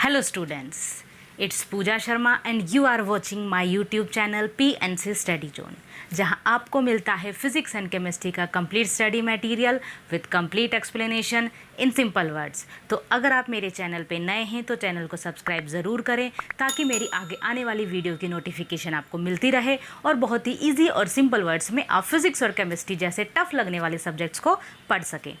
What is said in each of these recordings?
Hello students, it's Pooja Sharma and you are watching my YouTube channel PNC Study Zone, जहां आपको मिलता है physics and chemistry का complete study material with complete explanation in simple words. तो अगर आप मेरे चैनल पे नए हैं तो चैनल को सब्सक्राइब ज़रूर करें ताकि मेरी आगे आने वाली वीडियो की नोटिफिकेशन आपको मिलती रहे और बहुत ही ईजी और सिंपल वर्ड्स में आप फिजिक्स और केमिस्ट्री जैसे टफ लगने वाले सब्जेक्ट्स को पढ़ सकें।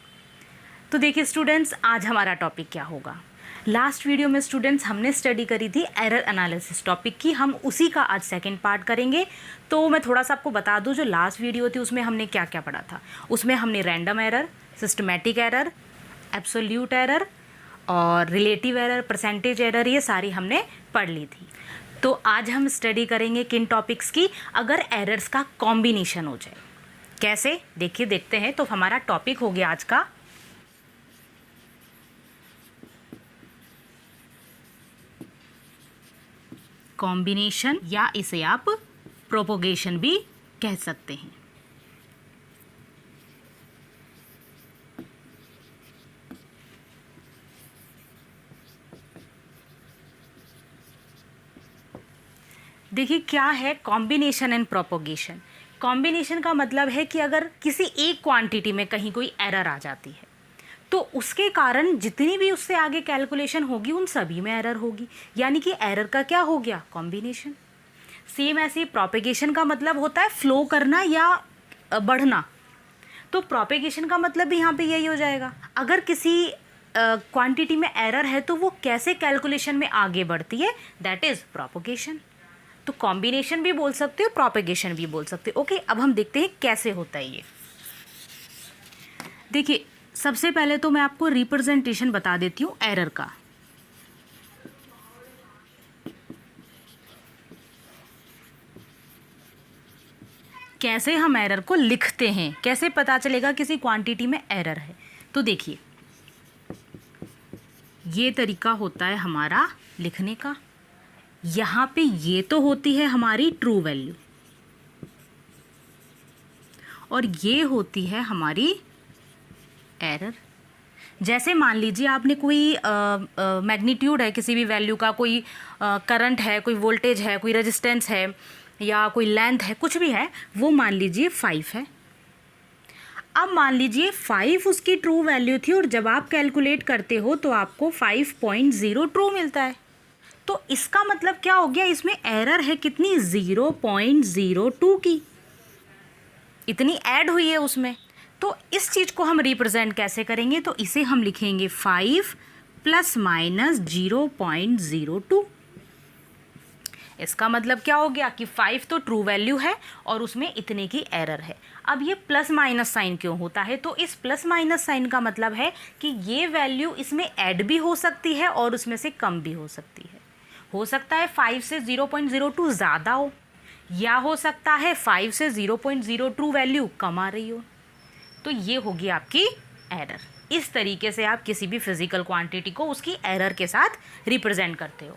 तो देखिए स्टूडेंट्स, आज हमारा टॉपिक क्या होगा। लास्ट वीडियो में स्टूडेंट्स हमने स्टडी करी थी एरर एनालिसिस टॉपिक की, हम उसी का आज सेकंड पार्ट करेंगे। तो मैं थोड़ा सा आपको बता दूं, जो लास्ट वीडियो थी उसमें हमने क्या क्या पढ़ा था। उसमें हमने random error, systematic error, absolute error और रिलेटिव एरर, परसेंटेज एरर, ये सारी हमने पढ़ ली थी। तो आज हम स्टडी करेंगे किन टॉपिक्स की, अगर एरर्स का कॉम्बिनेशन हो जाए। कैसे, देखिए देखते हैं। तो हमारा टॉपिक हो गया आज का कॉम्बिनेशन, या इसे आप प्रोपोगेशन भी कह सकते हैं। देखिए क्या है कॉम्बिनेशन एंड प्रोपोगेशन। कॉम्बिनेशन का मतलब है कि अगर किसी एक क्वांटिटी में कहीं कोई एरर आ जाती है तो उसके कारण जितनी भी उससे आगे कैलकुलेशन होगी उन सभी में एरर होगी, यानी कि एरर का क्या हो गया, कॉम्बिनेशन। सेम ऐसे प्रोपेगेशन का मतलब होता है फ्लो करना या बढ़ना, तो प्रोपेगेशन का मतलब भी यहाँ पे यही हो जाएगा। अगर किसी क्वांटिटी में एरर है तो वो कैसे कैलकुलेशन में आगे बढ़ती है, दैट इज प्रोपेगेशन। तो कॉम्बिनेशन भी बोल सकते हो, प्रोपेगेशन भी बोल सकते हो। ओके, अब हम देखते हैं कैसे होता है ये। देखिए सबसे पहले तो मैं आपको रिप्रेजेंटेशन बता देती हूँ एरर का। कैसे हम एरर को लिखते हैं, कैसे पता चलेगा किसी क्वांटिटी में एरर है। तो देखिए ये तरीका होता है हमारा लिखने का। यहाँ पे ये तो होती है हमारी ट्रू वैल्यू और ये होती है हमारी एरर। जैसे मान लीजिए आपने कोई मैग्नीट्यूड है किसी भी वैल्यू का, कोई करंट है, कोई वोल्टेज है, कोई रेजिस्टेंस है या कोई लेंथ है, कुछ भी है, वो मान लीजिए 5 है। अब मान लीजिए 5 उसकी ट्रू वैल्यू थी और जब आप कैलकुलेट करते हो तो आपको 5.0 ट्रू मिलता है। तो इसका मतलब क्या हो गया, इसमें एरर है कितनी, 0.02 की, इतनी ऐड हुई है उसमें। तो इस चीज़ को हम रिप्रेजेंट कैसे करेंगे, तो इसे हम लिखेंगे 5 ± 0.02। इसका मतलब क्या हो गया कि 5 तो ट्रू वैल्यू है और उसमें इतने की एरर है। अब ये प्लस माइनस साइन क्यों होता है, तो इस प्लस माइनस साइन का मतलब है कि ये वैल्यू इसमें ऐड भी हो सकती है और उसमें से कम भी हो सकती है। हो सकता है 5 से 0.02 ज़्यादा हो, या हो सकता है 5 से 0.02 वैल्यू कम आ रही हो। तो ये होगी आपकी एरर। इस तरीके से आप किसी भी फिजिकल क्वांटिटी को उसकी एरर के साथ रिप्रेजेंट करते हो।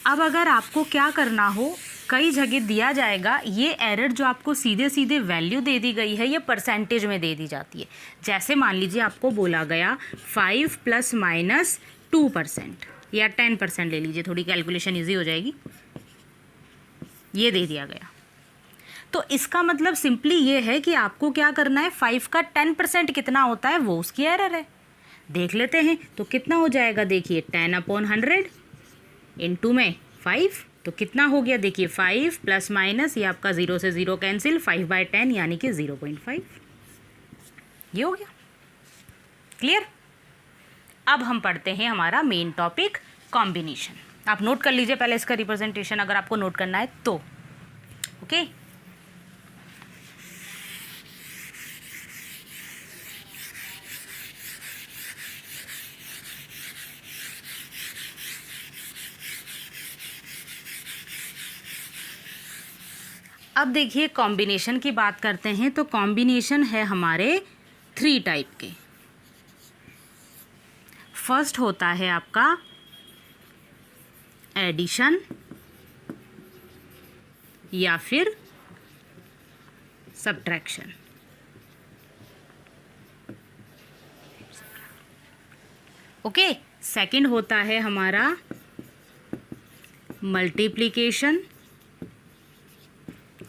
अब अगर आपको क्या करना हो, कई जगह दिया जाएगा ये एरर जो आपको सीधे सीधे वैल्यू दे दी गई है, ये परसेंटेज में दे दी जाती है। जैसे मान लीजिए आपको बोला गया 5 ± 2% या 10% ले लीजिए, थोड़ी कैलकुलेशन ईजी हो जाएगी। ये दे दिया गया, तो इसका मतलब सिंपली ये है कि आपको क्या करना है, 5 का 10% कितना होता है वो उसकी एरर है। देख लेते हैं तो कितना हो जाएगा, देखिए 10/100 इंटू में 5, तो कितना हो गया, देखिए 5 प्लस माइनस, ये आपका 0 से 0 कैंसिल, 5/10 यानी कि 0.5। ये हो गया क्लियर। अब हम पढ़ते हैं हमारा मेन टॉपिक कॉम्बिनेशन। आप नोट कर लीजिए पहले इसका रिप्रेजेंटेशन, अगर आपको नोट करना है तो। ओके, अब देखिए कॉम्बिनेशन की बात करते हैं। तो कॉम्बिनेशन है हमारे 3 टाइप के। फर्स्ट होता है आपका एडिशन या फिर सब्ट्रैक्शन। ओके, सेकंड होता है हमारा मल्टीप्लिकेशन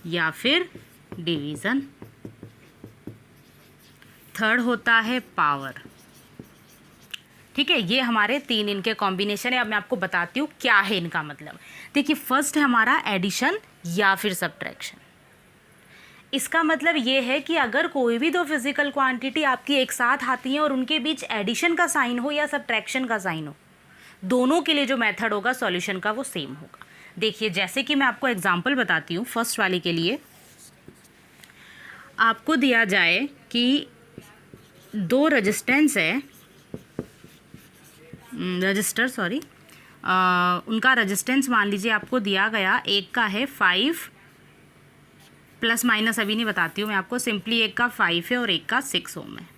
या फिर डिवीज़न। थर्ड होता है पावर। ठीक है, ये हमारे तीन इनके कॉम्बिनेशन है। अब मैं आपको बताती हूँ क्या है इनका मतलब। देखिए, फर्स्ट है हमारा एडिशन या फिर सब्ट्रैक्शन। इसका मतलब ये है कि अगर कोई भी दो फिजिकल क्वांटिटी आपकी एक साथ आती हैं और उनके बीच एडिशन का साइन हो या सब्ट्रैक्शन का साइन हो, दोनों के लिए जो मेथड होगा सॉल्यूशन का वो सेम होगा। देखिए, जैसे कि मैं आपको एग्जांपल बताती हूँ। फर्स्ट वाले के लिए आपको दिया जाए कि दो रजिस्टेंस है, उनका रेजिस्टेंस मान लीजिए आपको दिया गया, एक का है 5 प्लस माइनस अभी नहीं बताती हूँ मैं आपको, सिंपली एक का 5 है और एक का 6 ओम है।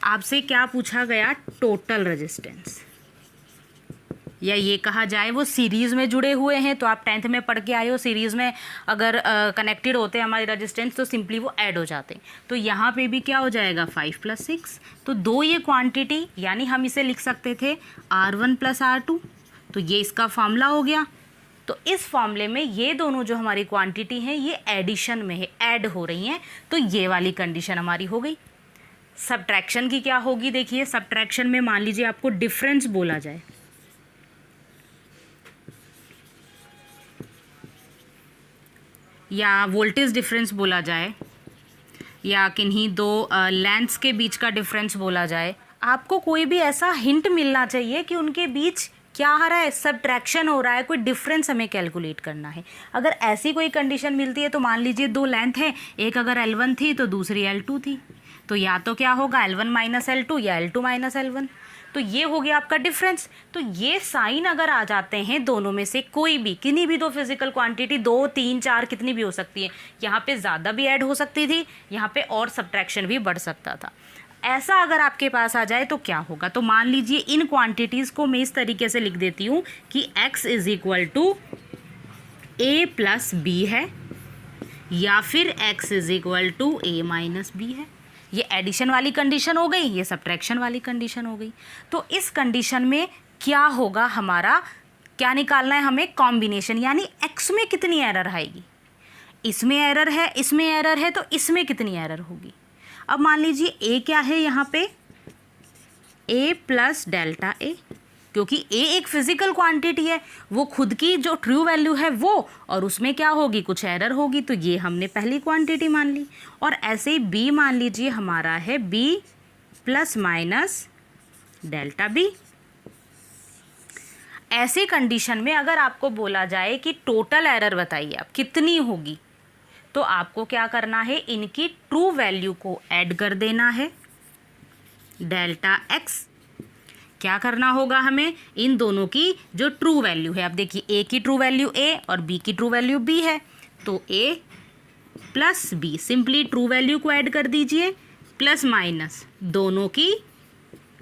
आपसे क्या पूछा गया? टोटल रेजिस्टेंस, या ये कहा जाए वो सीरीज़ में जुड़े हुए हैं। तो आप 10th में पढ़ के आए हो, सीरीज़ में अगर कनेक्टेड होते हैं हमारे रेजिस्टेंस तो सिंपली वो ऐड हो जाते हैं। तो यहाँ पे भी क्या हो जाएगा? 5 + 6। तो दो ये क्वांटिटी, यानी हम इसे लिख सकते थे R1 + R2। तो ये इसका फॉर्मूला हो गया। तो इस फॉर्मूले में ये दोनों जो हमारी क्वांटिटी हैं ये एडिशन में है, ऐड हो रही हैं। तो ये वाली कंडीशन हमारी हो गई। सब्ट्रैक्शन की क्या होगी? देखिए, सब्ट्रैक्शन में मान लीजिए आपको डिफरेंस बोला जाए, या वोल्टेज डिफरेंस बोला जाए, या किन्हीं दो लेंथ्स के बीच का डिफरेंस बोला जाए, आपको कोई भी ऐसा हिंट मिलना चाहिए कि उनके बीच क्या आ रहा है? सब्ट्रैक्शन हो रहा है, कोई डिफरेंस हमें कैलकुलेट करना है। अगर ऐसी कोई कंडीशन मिलती है तो मान लीजिए दो लेंथ है, एक अगर L1 थी तो दूसरी L2 थी, तो या तो क्या होगा? L1 - L2 या L2 - L1। तो ये हो गया आपका डिफरेंस। तो ये साइन अगर आ जाते हैं दोनों में से कोई भी, किन्हीं भी दो फिजिकल क्वांटिटी, 2, 3, 4 कितनी भी हो सकती है, यहाँ पे ज़्यादा भी ऐड हो सकती थी, यहाँ पे और सब्ट्रैक्शन भी बढ़ सकता था। ऐसा अगर आपके पास आ जाए तो क्या होगा? तो मान लीजिए इन क्वांटिटीज़ को मैं इस तरीके से लिख देती हूँ कि x = a + b है, या फिर x = a - b है। ये एडिशन वाली कंडीशन हो गई, ये सब्ट्रैक्शन वाली कंडीशन हो गई। तो इस कंडीशन में क्या होगा? हमारा क्या निकालना है हमें? कॉम्बिनेशन, यानी x में कितनी एरर आएगी। इसमें एरर है, इसमें एरर है, तो इसमें कितनी एरर होगी। अब मान लीजिए a क्या है यहाँ पे? a + ΔA, क्योंकि a एक फिजिकल क्वांटिटी है, वो खुद की जो ट्रू वैल्यू है वो, और उसमें क्या होगी? कुछ एरर होगी। तो ये हमने पहली क्वांटिटी मान ली। और ऐसे ही b मान लीजिए हमारा है b ± ΔB। ऐसी कंडीशन में अगर आपको बोला जाए कि टोटल एरर बताइए आप कितनी होगी, तो आपको क्या करना है? इनकी ट्रू वैल्यू को ऐड कर देना है, Δx। क्या करना होगा हमें? इन दोनों की जो ट्रू वैल्यू है, अब देखिए a की ट्रू वैल्यू a और b की ट्रू वैल्यू b है, तो a + b, simply true value को ऐड कर दीजिए, प्लस माइनस दोनों की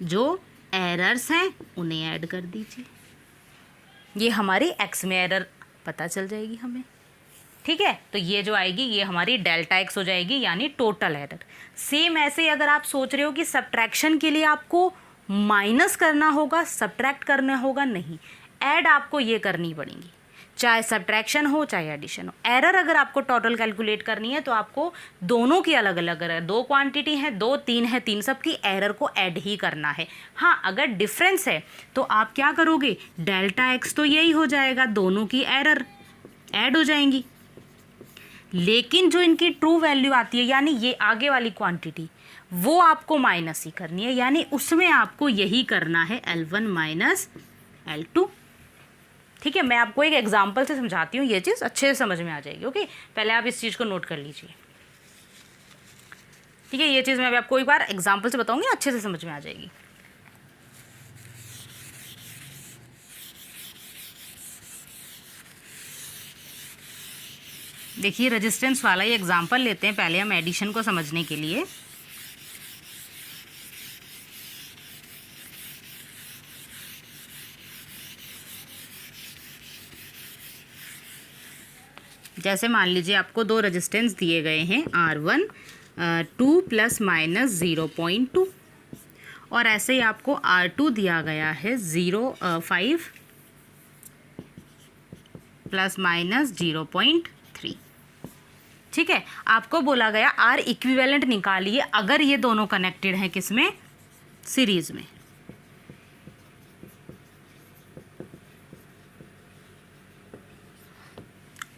जो एरर्स हैं उन्हें ऐड कर दीजिए। ये हमारी x में एरर पता चल जाएगी हमें। ठीक है, तो ये जो आएगी ये हमारी Δx हो जाएगी, यानी टोटल एरर। सेम ऐसे अगर आप सोच रहे हो कि सब्ट्रैक्शन के लिए आपको माइनस करना होगा, सब्ट्रैक्ट करना होगा, नहीं, ऐड आपको ये करनी पड़ेगी, चाहे सब्ट्रैक्शन हो चाहे एडिशन हो। एरर अगर आपको टोटल कैलकुलेट करनी है तो आपको दोनों की अलग अलग एरर, दो क्वांटिटी है, 2, 3 है, 3 सब की एरर को ऐड ही करना है। हाँ, अगर डिफरेंस है तो आप क्या करोगे? Δx तो यही हो जाएगा, दोनों की एरर ऐड हो जाएंगी। लेकिन जो इनकी ट्रू वैल्यू आती है, यानी ये आगे वाली क्वांटिटी, वो आपको माइनस ही करनी है, यानी उसमें आपको यही करना है L1 - L2। ठीक है, मैं आपको एक एग्जांपल से समझाती हूँ, ये चीज़ अच्छे से समझ में आ जाएगी। ओके, पहले आप इस चीज़ को नोट कर लीजिए। ठीक है, ये चीज़ मैं अभी आपको एक बार एग्जांपल से बताऊँगी, अच्छे से समझ में आ जाएगी। देखिए, रेजिस्टेंस वाला ही एग्जांपल लेते हैं पहले हम एडिशन को समझने के लिए। जैसे मान लीजिए आपको दो रेजिस्टेंस दिए गए हैं, R1 2 ± 0.2, और ऐसे ही आपको R2 दिया गया है 5 प्लस माइनस 0.3। ठीक है, आपको बोला गया R इक्विवेलेंट निकालिए अगर ये दोनों कनेक्टेड हैं किसमें, सीरीज में।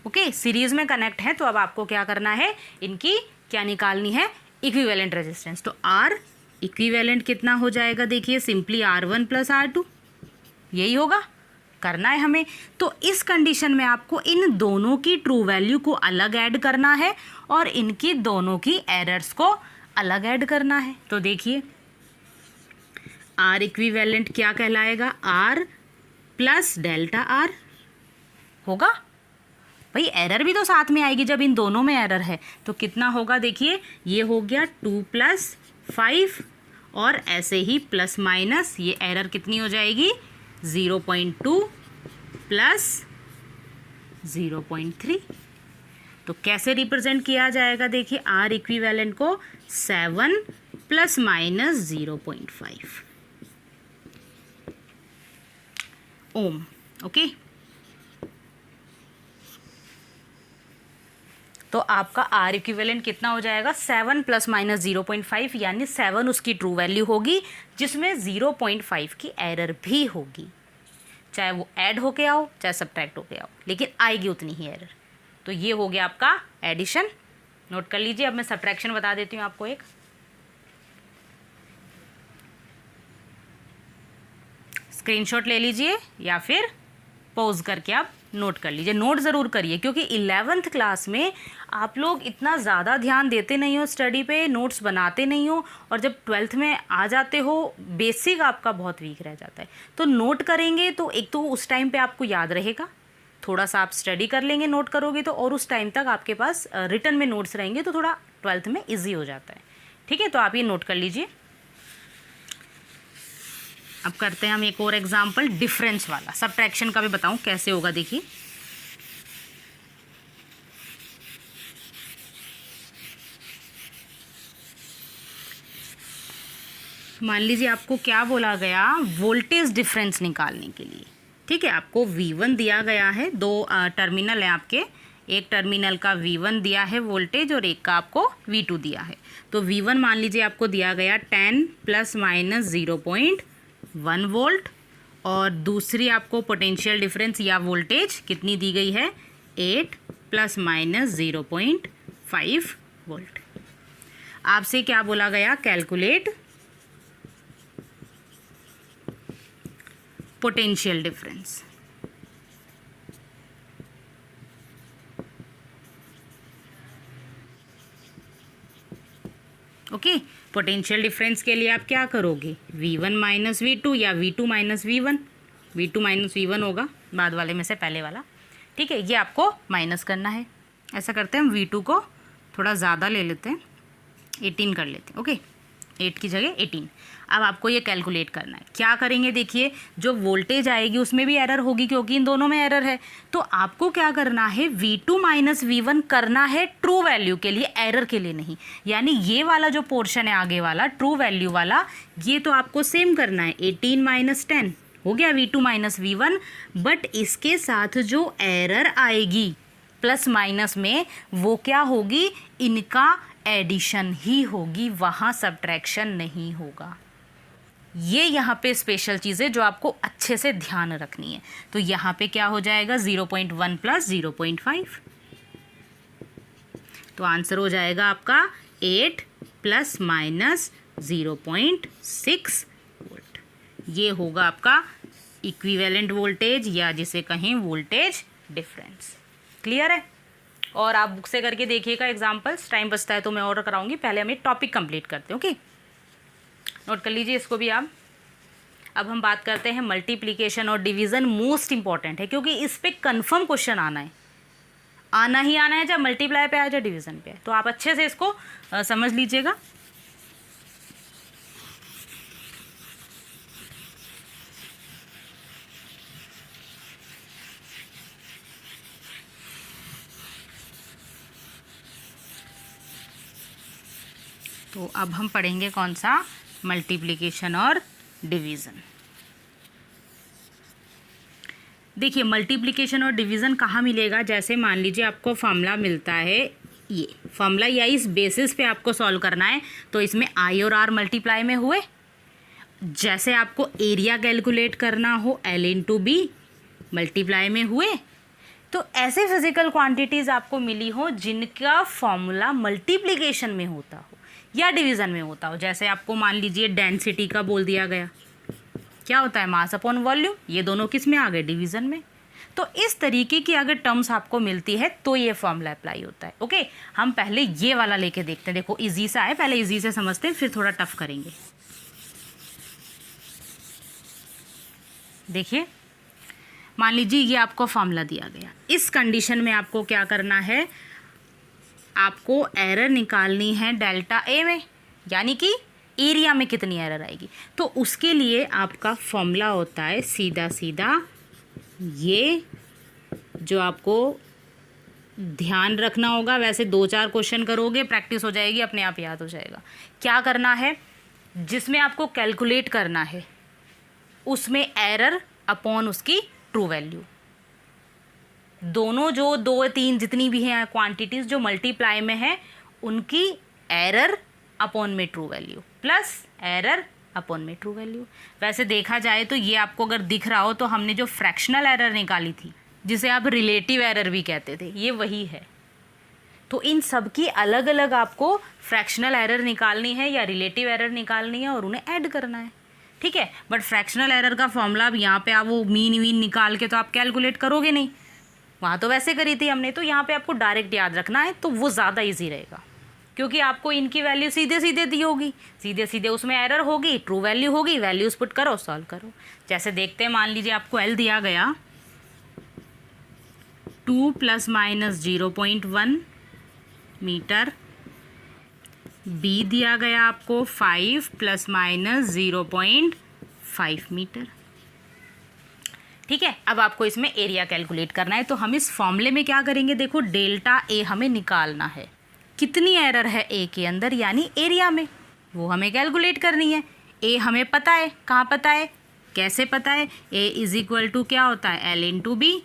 ओके, सीरीज में कनेक्ट है तो अब आपको क्या करना है, इनकी क्या निकालनी है, इक्विवेलेंट रेजिस्टेंस। तो R इक्विवेलेंट कितना हो जाएगा, देखिए सिंपली R1 प्लस R2, यही होगा, करना है हमें। तो इस कंडीशन में आपको इन दोनों की ट्रू वैल्यू को अलग ऐड करना है और इनकी दोनों की एरर्स को अलग ऐड करना है। तो देखिए R इक्विवेलेंट क्या कहलाएगा, R प्लस डेल्टा R होगा। भाई एरर भी तो साथ में आएगी जब इन दोनों में एरर है, तो कितना होगा, देखिए ये हो गया 2 प्लस 5 और ऐसे ही प्लस माइनस ये एरर कितनी हो जाएगी 0.2 प्लस 0.3। तो कैसे रिप्रेजेंट किया जाएगा, देखिए R इक्विवेलेंट को 7 प्लस माइनस 0.5 ओम। ओके, तो आपका R इक्विवेलेंट कितना हो जाएगा, 7 प्लस माइनस 0.5, यानी 7 उसकी ट्रू वैल्यू होगी जिसमें 0.5 की एरर भी होगी, चाहे वो ऐड होके आओ चाहे सब्ट्रैक्ट होके आओ, लेकिन आएगी उतनी ही एरर। तो ये हो गया आपका एडिशन, नोट कर लीजिए। अब मैं सब्ट्रैक्शन बता देती हूँ आपको, एक स्क्रीनशॉट ले लीजिए या फिर पॉज करके आप नोट कर लीजिए। नोट ज़रूर करिए क्योंकि 11th क्लास में आप लोग इतना ज़्यादा ध्यान देते नहीं हो स्टडी पे, नोट्स बनाते नहीं हो, और जब 12th में आ जाते हो बेसिक आपका बहुत वीक रह जाता है। तो नोट करेंगे तो एक तो उस टाइम पे आपको याद रहेगा, थोड़ा सा आप स्टडी कर लेंगे नोट करोगे तो, और उस टाइम तक आपके पास रिटन में नोट्स रहेंगे तो थोड़ा 12th में ईजी हो जाता है। ठीक है, तो आप ये नोट कर लीजिए। अब करते हैं हम एक और एग्जाम्पल डिफरेंस वाला, सब्ट्रैक्शन का भी बताऊं कैसे होगा, देखिए मान लीजिए आपको क्या बोला गया, वोल्टेज डिफरेंस निकालने के लिए। ठीक है, आपको V1 दिया गया है, दो टर्मिनल है आपके, एक टर्मिनल का V1 दिया है वोल्टेज और एक का आपको V2 दिया है। तो V1 मान लीजिए आपको दिया गया 10 प्लस माइनस 0.1 वोल्ट, और दूसरी आपको पोटेंशियल डिफरेंस या वोल्टेज कितनी दी गई है, 8 प्लस माइनस 0.5 वोल्ट। आपसे क्या बोला गया, calculate potential difference. Okay, potential difference के लिए आप क्या करोगे, V1 माइनस V2 या V2 minus V1, V2 minus V1 होगा बाद वाले में से पहले वाला। ठीक है, ये आपको माइनस करना है। ऐसा करते हैं हम V2 को थोड़ा ज़्यादा ले लेते हैं, 18 कर लेते हैं। ओके, 8 की जगह 18। अब आपको ये कैलकुलेट करना है, क्या करेंगे, देखिए जो वोल्टेज आएगी उसमें भी एरर होगी क्योंकि इन दोनों में एरर है। तो आपको क्या करना है, V2 माइनस V1 करना है ट्रू वैल्यू के लिए, एरर के लिए नहीं। यानी ये वाला जो पोर्शन है आगे वाला ट्रू वैल्यू वाला, ये तो आपको सेम करना है, 18 माइनस 10 हो गया V2 माइनस V1, बट इसके साथ जो एरर आएगी प्लस माइनस में वो क्या होगी, इनका एडिशन ही होगी, वहाँ सब्ट्रैक्शन नहीं होगा। ये यहाँ पे स्पेशल चीज़ है जो आपको अच्छे से ध्यान रखनी है। तो यहाँ पे क्या हो जाएगा, 0.1 प्लस 0.5, तो आंसर हो जाएगा आपका 8 प्लस माइनस 0.6 वोल्ट। ये होगा आपका इक्विवेलेंट वोल्टेज या जिसे कहें वोल्टेज डिफरेंस। क्लियर है? और आप बुक से करके देखिएगा एग्जाम्पल्स, टाइम बचता है तो मैं और कराऊंगी, पहले हम एक टॉपिक कंप्लीट करते हैं। ओके, नोट कर लीजिए इसको भी आप। अब हम बात करते हैं मल्टीप्लिकेशन और डिवीज़न, मोस्ट इंपॉर्टेंट है क्योंकि इस पर कन्फर्म क्वेश्चन आना है, आना ही आना है, चाहे मल्टीप्लाई पे आए चाहे डिवीज़न पे आए। तो आप अच्छे से इसको समझ लीजिएगा। तो अब हम पढ़ेंगे कौन सा, मल्टीप्लिकेशन और डिवीज़न। देखिए मल्टीप्लिकेशन और डिवीज़न कहाँ मिलेगा, जैसे मान लीजिए आपको फॉर्मूला मिलता है, ये फॉर्मूला या इस बेसिस पे आपको सॉल्व करना है, तो इसमें आई और आर मल्टीप्लाई में हुए। जैसे आपको एरिया कैलकुलेट करना हो, एल इंटू बी मल्टीप्लाई में हुए। तो ऐसे फिजिकल क्वांटिटीज़ आपको मिली हो जिनका फॉर्मूला मल्टीप्लिकेशन में होता हो या डिवीज़न में होता हो। जैसे आपको मान लीजिए डेंसिटी का बोल दिया गया, क्या होता है, मास अपॉन वॉल्यूम, ये दोनों किस में आ गए, डिवीज़न में। तो इस तरीके की अगर टर्म्स आपको मिलती है तो ये फॉर्मूला अप्लाई होता है। ओके, हम पहले ये वाला लेके देखते हैं। देखो इजी सा है, पहले इजी से समझते हैं, फिर थोड़ा टफ करेंगे। देखिए मान लीजिए ये आपको फॉर्मूला दिया गया, इस कंडीशन में आपको क्या करना है, आपको एरर निकालनी है डेल्टा ए में, यानी कि एरिया में कितनी एरर आएगी। तो उसके लिए आपका फॉर्मूला होता है सीधा सीधा, ये जो आपको ध्यान रखना होगा, वैसे 2-4 क्वेश्चन करोगे प्रैक्टिस हो जाएगी, अपने आप याद हो जाएगा। क्या करना है, जिसमें आपको कैलकुलेट करना है उसमें एरर अपॉन उसकी ट्रू वैल्यू, दोनों जो 2-3 जितनी भी हैं क्वांटिटीज़ जो मल्टीप्लाई में है, उनकी एरर अपॉन में true value plus error upon में ट्रू वैल्यू। वैसे देखा जाए तो ये आपको अगर दिख रहा हो तो हमने जो फ्रैक्शनल एरर निकाली थी, जिसे आप रिलेटिव एरर भी कहते थे, ये वही है। तो इन सब की अलग अलग आपको फ्रैक्शनल एरर निकालनी है या रिलेटिव एरर निकालनी है और उन्हें ऐड करना है, ठीक है। बट फ्रैक्शनल एरर का फॉर्मूला अब यहाँ पे आप वो मीन वीन निकाल के तो आप कैलकुलेट करोगे नहीं, वहाँ तो वैसे करी थी हमने, तो यहाँ पे आपको डायरेक्ट याद रखना है, तो वो ज़्यादा इजी रहेगा, क्योंकि आपको इनकी वैल्यू सीधे सीधे दी होगी, सीधे सीधे उसमें एरर होगी, ट्रू वैल्यू होगी, वैल्यूज पुट करो, सॉल्व करो। जैसे देखते हैं, मान लीजिए आपको एल दिया गया 2 ± 0.1 मीटर, बी दिया गया आपको 5 ± 0.5 मीटर, ठीक है। अब आपको इसमें एरिया कैलकुलेट करना है, तो हम इस फॉर्मूले में क्या करेंगे, देखो डेल्टा ए हमें निकालना है, कितनी एरर है ए के अंदर यानी एरिया में, वो हमें कैलकुलेट करनी है। ए हमें पता है, कहाँ पता है, कैसे पता है, ए इज इक्वल टू क्या होता है, एल इंटू बी।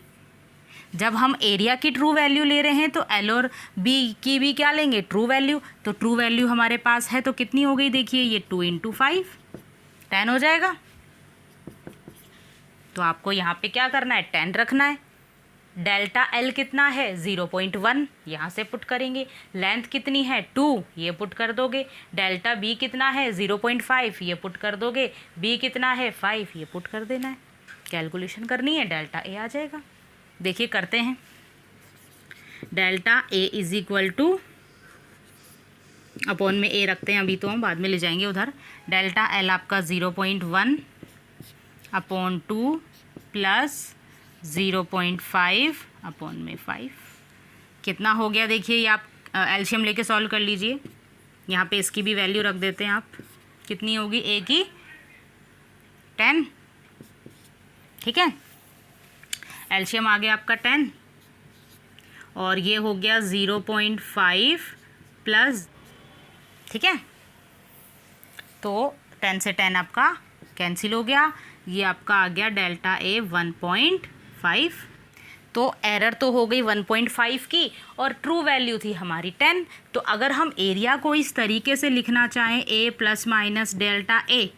जब हम एरिया की ट्रू वैल्यू ले रहे हैं तो एल और बी की भी क्या लेंगे, ट्रू वैल्यू। तो ट्रू वैल्यू हमारे पास है तो कितनी हो गई, देखिए ये 2 × 5 10 हो जाएगा। तो आपको यहाँ पे क्या करना है, 10 रखना है। डेल्टा एल कितना है, 0.1, यहाँ से पुट करेंगे। लेंथ कितनी है, 2, ये पुट कर दोगे। डेल्टा बी कितना है, 0.5, ये पुट कर दोगे। बी कितना है, 5, ये पुट कर देना है। कैलकुलेशन करनी है, डेल्टा ए आ जाएगा। देखिए करते हैं, delta A is equal to, upon में ए रखते हैं अभी, तो हम बाद में ले जाएंगे उधर। डेल्टा एल आपका 0.1 अपॉन 2 प्लस 0.5 अपॉन में 5, कितना हो गया, देखिए ये आप एलसीएम लेके सॉल्व कर लीजिए। यहाँ पे इसकी भी वैल्यू रख देते हैं आप, कितनी होगी, ए की 10, ठीक है। एलसीएम आ गया आपका 10 और ये हो गया 0.5 प्लस, ठीक है। तो 10 से 10 आपका कैंसिल हो गया, ये आपका आ गया डेल्टा ए 1.5। तो एरर तो हो गई 1.5 की और ट्रू वैल्यू थी हमारी 10। तो अगर हम एरिया को इस तरीके से लिखना चाहें, ए प्लस माइनस डेल्टा ए,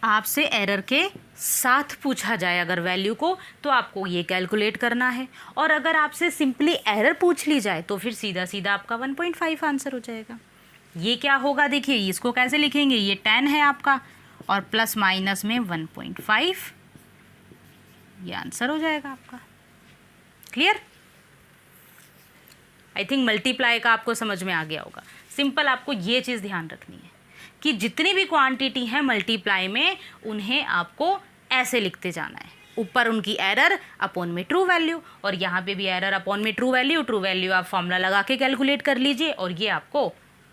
आपसे एरर के साथ पूछा जाए अगर वैल्यू को, तो आपको ये कैलकुलेट करना है। और अगर आपसे सिंपली एरर पूछ ली जाए तो फिर सीधा सीधा आपका 1.5 आंसर हो जाएगा। ये क्या होगा, देखिए इसको कैसे लिखेंगे, ये 10 है आपका और प्लस माइनस में 1.5, ये आंसर हो जाएगा आपका। क्लियर? आई थिंक मल्टीप्लाई का आपको समझ में आ गया होगा। सिंपल आपको ये चीज़ ध्यान रखनी है कि जितनी भी क्वांटिटी है मल्टीप्लाई में, उन्हें आपको ऐसे लिखते जाना है, ऊपर उनकी एरर अपॉन में ट्रू वैल्यू, और यहाँ पे भी एरर अपॉन में ट्रू वैल्यू। ट्रू वैल्यू आप फॉर्मूला लगा के कैलकुलेट कर लीजिए और ये आपको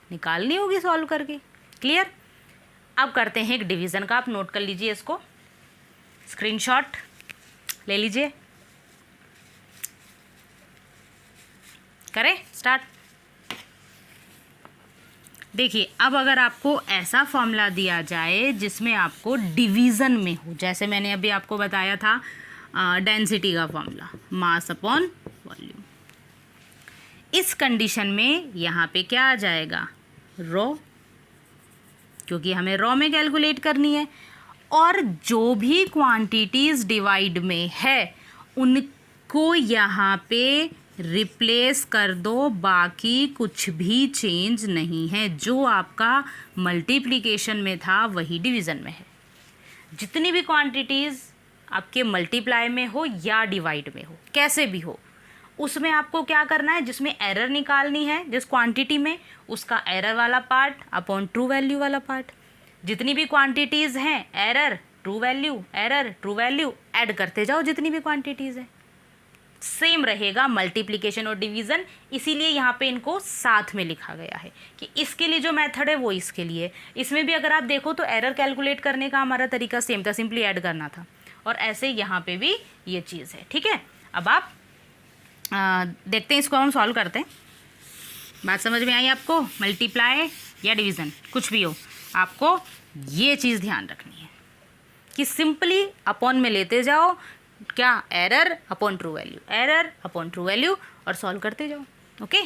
निकालनी होगी सॉल्व करके। क्लियर? अब करते हैं एक डिवीज़न का, आप नोट कर लीजिए, इसको स्क्रीनशॉट ले लीजिए। करें स्टार्ट। देखिए अब अगर आपको ऐसा फॉर्मूला दिया जाए जिसमें आपको डिवीज़न में हो, जैसे मैंने अभी आपको बताया था डेंसिटी का फॉर्मूला, मास अपॉन वॉल्यूम, इस कंडीशन में यहाँ पे क्या आ जाएगा, रॉ, क्योंकि हमें रॉ में कैलकुलेट करनी है। और जो भी क्वांटिटीज़ डिवाइड में है उनको यहाँ पे रिप्लेस कर दो, बाकी कुछ भी चेंज नहीं है। जो आपका मल्टीप्लिकेशन में था वही डिवीज़न में है। जितनी भी क्वांटिटीज़ आपके मल्टीप्लाई में हो या डिवाइड में हो, कैसे भी हो, उसमें आपको क्या करना है, जिसमें एरर निकालनी है जिस क्वांटिटी में, उसका एरर वाला पार्ट अपॉन ट्रू वैल्यू वाला पार्ट। जितनी भी क्वांटिटीज़ हैं, एरर ट्रू वैल्यू ऐड करते जाओ जितनी भी क्वांटिटीज़ हैं। सेम रहेगा मल्टीप्लिकेशन और डिवीज़न, इसीलिए यहाँ पे इनको साथ में लिखा गया है कि इसके लिए जो मेथड है वो इसके लिए। इसमें भी अगर आप देखो तो एरर कैलकुलेट करने का हमारा तरीका सेम था, सिंपली ऐड करना था, और ऐसे यहाँ पे भी ये चीज़ है। ठीक है, अब आप देखते हैं, इसको हम सॉल्व करते हैं। बात समझ में आई आपको? मल्टीप्लाई या डिवीज़न कुछ भी हो, आपको ये चीज़ ध्यान रखनी है कि सिंपली अपॉन में लेते जाओ, क्या, error upon true value, error upon true value, और सॉल्व करते जाओ। ओके,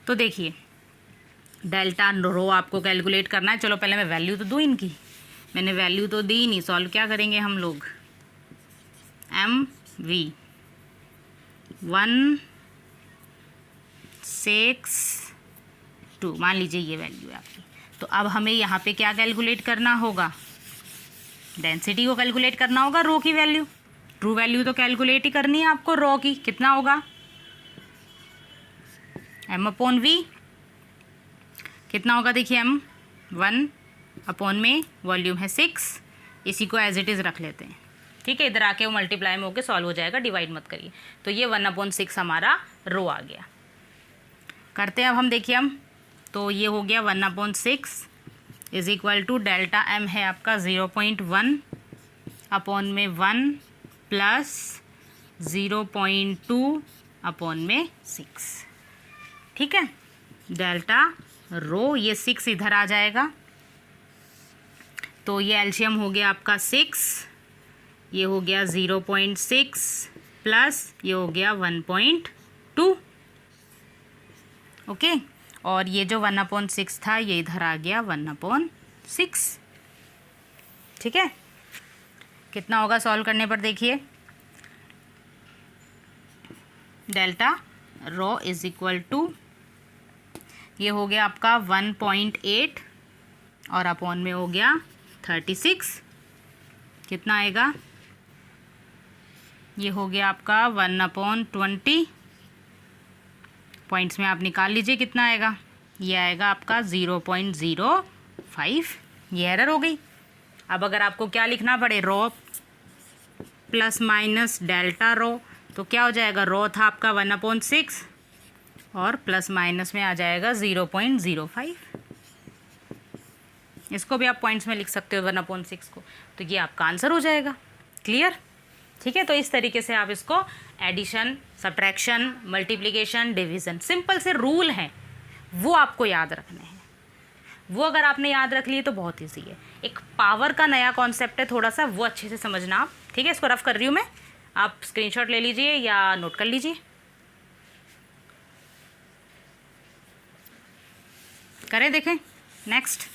तो देखिए डेल्टा रो आपको कैलकुलेट करना है। चलो पहले मैं वैल्यू तो दूँ इनकी, मैंने वैल्यू तो दी नहीं, सॉल्व क्या करेंगे हम लोग, एम वी 162 मान लीजिए ये वैल्यू है आपकी। तो अब हमें यहाँ पे क्या कैलकुलेट करना होगा, डेंसिटी को कैलकुलेट करना होगा, रो की वैल्यू, ट्रू वैल्यू तो कैलकुलेट ही करनी है आपको रो की। कितना होगा, एम अपॉन वी कितना होगा, देखिए एम 1 अपॉन में वॉल्यूम है 6, इसी को एज इट इज़ रख लेते हैं। ठीक है, इधर आके वो मल्टीप्लाई में होके सॉल्व हो जाएगा, डिवाइड मत करिए। तो ये 1/6 हमारा रो आ गया। करते हैं अब हम, देखिए हम, तो ये हो गया 1/6 is equal to delta M है आपका 0.1 अपॉन में 1 प्लस 0.2 अपॉन में 6। ठीक है, डेल्टा रो, ये 6 इधर आ जाएगा, तो ये एलसीएम हो गया आपका 6, ये हो गया 0.6 प्लस ये हो गया 1.2। ओके, और ये जो 1/6 था ये इधर आ गया 1/6। ठीक है, कितना होगा सॉल्व करने पर, देखिए delta rho is equal to, ये हो गया आपका 1.8 और अपॉन में हो गया 36, कितना आएगा, ये हो गया आपका 1/20, पॉइंट्स में आप निकाल लीजिए कितना आएगा, ये आएगा आपका 0.05। ये एरर हो गई। अब अगर आपको क्या लिखना पड़े, रो प्लस माइनस डेल्टा रो, तो क्या हो जाएगा, रो था आपका 1/6 और प्लस माइनस में आ जाएगा 0.05। इसको भी आप पॉइंट्स में लिख सकते हो 1/6 को, तो ये आपका आंसर हो जाएगा। क्लियर? ठीक है, तो इस तरीके से आप इसको addition, subtraction, multiplication, division, simple से रूल हैं वो आपको याद रखने हैं। वो अगर आपने याद रख लिए तो बहुत ईजी है। एक पावर का नया कॉन्सेप्ट है थोड़ा सा, वो अच्छे से समझना आप। ठीक है, इसको रफ कर रही हूँ मैं, आप स्क्रीनशॉट ले लीजिए या नोट कर लीजिए। करें, देखें नेक्स्ट।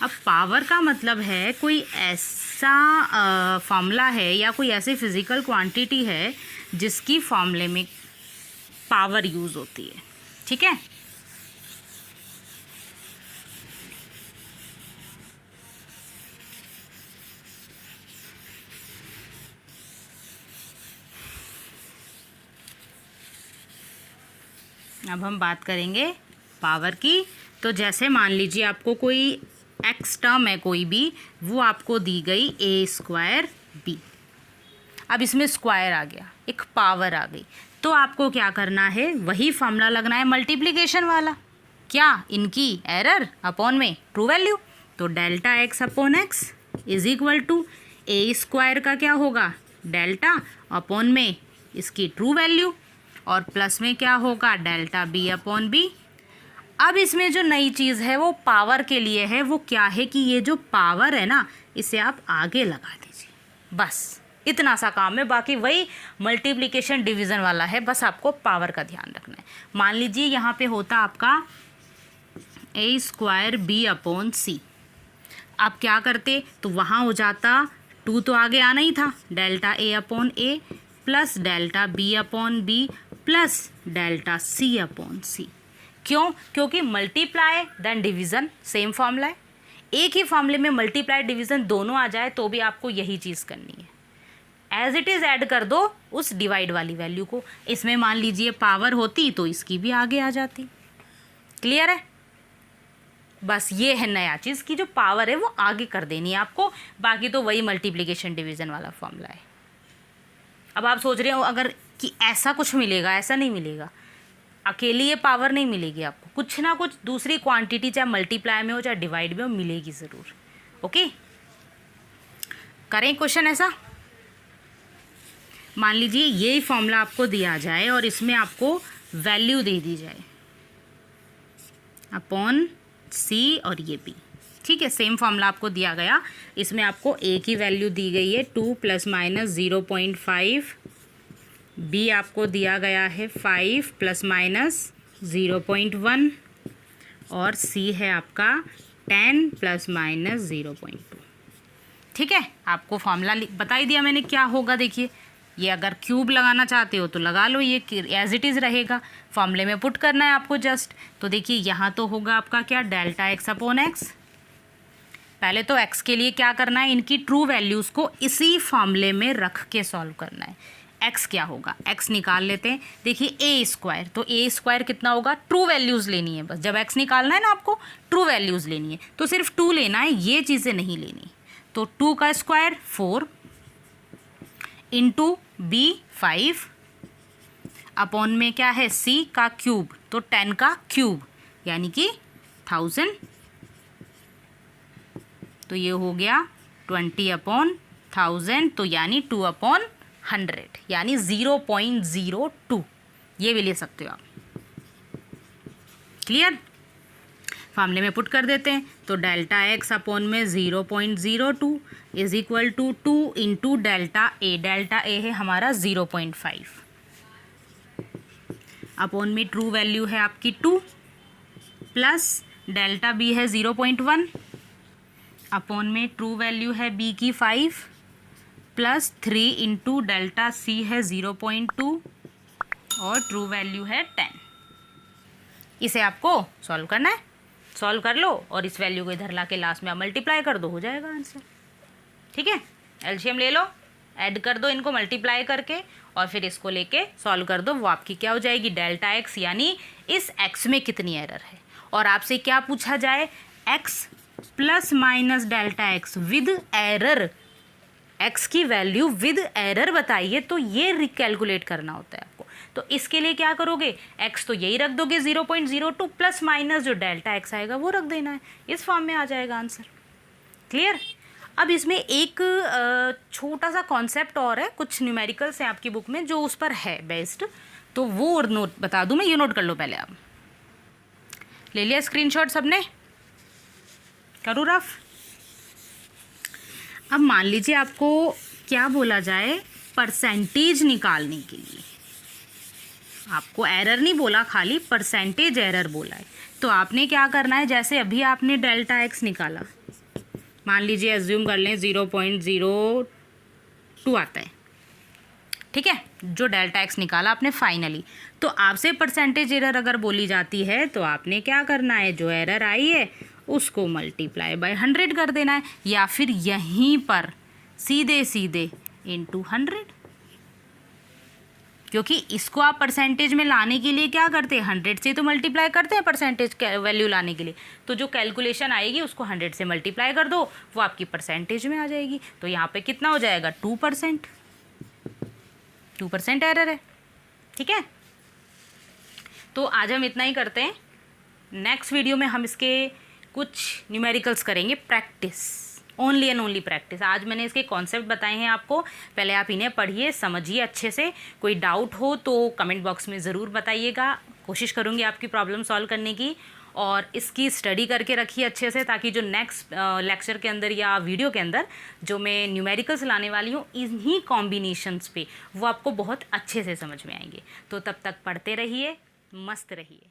अब पावर का मतलब है कोई ऐसा फॉर्मूला है या कोई ऐसी फिज़िकल क्वांटिटी है जिसकी फॉर्मूले में पावर यूज़ होती है। ठीक है, अब हम बात करेंगे पावर की। तो जैसे मान लीजिए आपको कोई एक्स टर्म है कोई भी, वो आपको दी गई a² b। अब इसमें स्क्वायर आ गया, एक पावर आ गई, तो आपको क्या करना है, वही फॉर्मूला लगना है मल्टीप्लिकेशन वाला। क्या, इनकी एरर अपॉन में ट्रू वैल्यू, तो delta x upon x is equal to a² का क्या होगा, डेल्टा अपॉन में इसकी ट्रू वैल्यू, और प्लस में क्या होगा डेल्टा बी अपॉन बी। अब इसमें जो नई चीज़ है वो पावर के लिए है, वो क्या है कि ये जो पावर है ना इसे आप आगे लगा दीजिए, बस इतना सा काम है। बाकी वही मल्टीप्लिकेशन डिवीज़न वाला है, बस आपको पावर का ध्यान रखना है। मान लीजिए यहाँ पे होता आपका ए स्क्वायर बी अपॉन सी, आप क्या करते तो वहाँ हो जाता 2 तो आगे आना ही था, delta A upon A plus delta B upon B plus delta C upon C. क्यों? क्योंकि multiply then division same formula है। एक ही फॉर्मूले में मल्टीप्लाई डिवीज़न दोनों आ जाए तो भी आपको यही चीज़ करनी है, एज इट इज़ ऐड कर दो उस डिवाइड वाली वैल्यू को। इसमें मान लीजिए पावर होती तो इसकी भी आगे आ जाती। क्लियर है? बस ये है नया चीज़ कि जो पावर है वो आगे कर देनी है आपको, बाकी तो वही मल्टीप्लिकेशन डिवीज़न वाला फॉर्मूला है। अब आप सोच रहे हो अगर कि ऐसा कुछ मिलेगा, ऐसा नहीं मिलेगा, अकेली ये पावर नहीं मिलेगी आपको, कुछ ना कुछ दूसरी क्वांटिटी चाहे मल्टीप्लाई में हो चाहे डिवाइड में हो मिलेगी ज़रूर। ओके, करें क्वेश्चन ऐसा। मान लीजिए ये फॉर्मूला आपको दिया जाए और इसमें आपको वैल्यू दे दी जाए अपॉन सी और ये बी, ठीक है। सेम फॉर्मूला आपको दिया गया, इसमें आपको ए की वैल्यू दी गई है 2 ± 0.5, बी आपको दिया गया है 5 ± 0.1 और सी है आपका 10 ± 0.2। ठीक है, आपको फॉर्मूला बता ही दिया मैंने क्या होगा। देखिए ये अगर क्यूब लगाना चाहते हो तो लगा लो, ये एज इट इज़ रहेगा, फॉर्मूले में पुट करना है आपको जस्ट। तो देखिए यहाँ तो होगा आपका क्या डेल्टा एक्स अपॉन एक्स। पहले तो एक्स के लिए क्या करना है, इनकी ट्रू वैल्यूज़ को इसी फॉर्मूले में रख के सॉल्व करना है। एक्स क्या होगा, एक्स निकाल लेते हैं। देखिए ए स्क्वायर, तो ए स्क्वायर कितना होगा, ट्रू वैल्यूज़ लेनी है बस। जब एक्स निकालना है ना आपको ट्रू वैल्यूज़ लेनी है, तो सिर्फ 2 लेना है, ये चीज़ें नहीं लेनी। तो 2 का स्क्वायर 4 इंटू बी 5 अपॉन में क्या है सी का क्यूब, तो 10 का क्यूब यानी कि 1000, तो ये हो गया 20 अपॉन 1000, तो यानी 2 अपॉन 100 यानी 0.02, ये भी ले सकते हो आप। क्लियर? फॉर्मूले में पुट कर देते हैं, तो डेल्टा एक्स अपॉन में 0.02 is equal to 2 into delta A, delta A है हमारा 0.5 अपॉन में ट्रू वैल्यू है आपकी 2 प्लस डेल्टा बी है 0.1 अपॉन में ट्रू वैल्यू है बी की 5 प्लस 3 इंटू डेल्टा सी है 0.2 और ट्रू वैल्यू है 10। इसे आपको सॉल्व करना है, सॉल्व कर लो और इस वैल्यू को इधर ला के लास्ट में आप मल्टीप्लाई कर दो, हो जाएगा आंसर। ठीक है, एलसीएम ले लो, ऐड कर दो इनको मल्टीप्लाई करके और फिर इसको लेके सॉल्व कर दो, वो आपकी क्या हो जाएगी डेल्टा एक्स, यानी इस एक्स में कितनी एरर है। और आपसे क्या पूछा जाए, x plus minus delta x with error, x की वैल्यू विद एरर बताइए, तो ये रिकैलकुलेट करना होता है आपको। तो इसके लिए क्या करोगे, एक्स तो यही रख दोगे 0.02 प्लस माइनस जो डेल्टा एक्स आएगा वो रख देना है, इस फॉर्म में आ जाएगा आंसर। क्लियर? अब इसमें एक छोटा सा कॉन्सेप्ट और है, कुछ न्यूमेरिकल्स हैं आपकी बुक में जो उस पर है बेस्ड, तो वो नोट बता दूं मैं, ये नोट कर लो पहले। आप ले लिया स्क्रीनशॉट सबने, करूँ रफ? अब मान लीजिए आपको क्या बोला जाए, परसेंटेज निकालने के लिए आपको एरर नहीं बोला, खाली परसेंटेज एरर बोला है। तो आपने क्या करना है, जैसे अभी आपने डेल्टा एक्स निकाला, मान लीजिए एज्यूम कर लें 0.02 आता है, ठीक है, जो डेल्टा एक्स निकाला आपने फाइनली। तो आपसे परसेंटेज एरर अगर बोली जाती है तो आपने क्या करना है, जो एरर आई है उसको मल्टीप्लाई बाय 100 कर देना है, या फिर यहीं पर सीधे सीधे इंटू 100, क्योंकि इसको आप परसेंटेज में लाने के लिए क्या करते हैं, 100 से तो मल्टीप्लाई करते हैं परसेंटेज वैल्यू लाने के लिए। तो जो कैलकुलेशन आएगी उसको 100 से मल्टीप्लाई कर दो, वो आपकी परसेंटेज में आ जाएगी। तो यहाँ पे कितना हो जाएगा, 2%, 2% एरर है। ठीक है, तो आज हम इतना ही करते हैं, नेक्स्ट वीडियो में हम इसके कुछ न्यूमेरिकल्स करेंगे practice. Only and only practice. आज मैंने इसके कॉन्सेप्ट बताए हैं आपको, पहले आप इन्हें पढ़िए, समझिए अच्छे से। कोई डाउट हो तो कमेंट बॉक्स में ज़रूर बताइएगा, कोशिश करूँगी आपकी प्रॉब्लम सॉल्व करने की। और इसकी स्टडी करके रखिए अच्छे से, ताकि जो नेक्स्ट लेक्चर के अंदर या वीडियो के अंदर जो मैं न्यूमेरिकल्स लाने वाली हूँ इन्हीं कॉम्बिनेशंस पे वो आपको बहुत अच्छे से समझ में आएंगे। तो तब तक पढ़ते रहिए, मस्त रहिए।